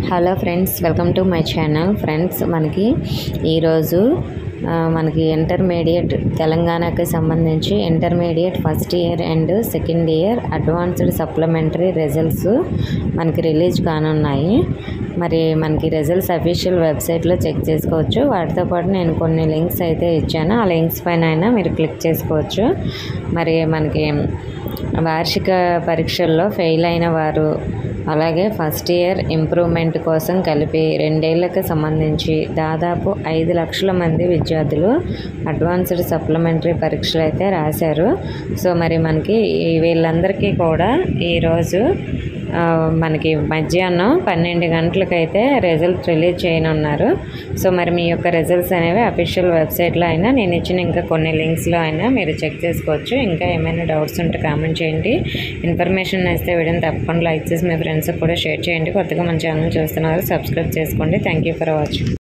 Hello friends, welcome to my channel. Friends, ఈరోజు మనకి intermediate తెలంగాణకి సంబంధించి intermediate first year and second year advanced supplementary results మనకి release కానున్నాయి. మరి మనకి రిజల్ట్స్ అఫీషియల్ వెబ్సైట్లో చెక్ చేసుకోవచ్చు. వాటితో పాటు నేను కొన్ని లింక్స్ అయితే ఇచ్చాను. ఆ లింక్స్ పైన అయినా మీరు క్లిక్ చేసుకోవచ్చు. మరి మనకి వార్షిక పరీక్షల్లో ఫెయిల్ అయిన వారు, అలాగే ఫస్ట్ ఇయర్ ఇంప్రూవ్మెంట్ కోసం కలిపి 2 ఏళ్లకు సంబంధించి దాదాపు 5 లక్షల మంది విద్యార్థులు అడ్వాన్స్డ్ సప్లిమెంటరీ పరీక్షలు అయితే రాశారు. సో మరి మనకి వీళ్ళందరికీ కూడా ఈరోజు మనకి మధ్యాహ్నం 12 గంటలకైతే రిజల్ట్ రిలీజ్ చేయనున్నారు. సో మరి మీ యొక్క రిజల్ట్స్ అనేవి అఫీషియల్ వెబ్సైట్లో అయినా నేను ఇచ్చిన ఇంకా కొన్ని లింక్స్లో అయినా మీరు చెక్ చేసుకోవచ్చు. ఇంకా ఏమైనా డౌట్స్ ఉంటే కామెంట్ చేయండి. ఇన్ఫర్మేషన్ ఇస్తే వీడియోని తప్పకుండా లైక్ చేసి మీ ఫ్రెండ్స్కి కూడా షేర్ చేయండి. కొత్తగా మన ఛానల్ చూస్తున్నారు, సబ్స్క్రైబ్ చేసుకోండి. Thank you for watching.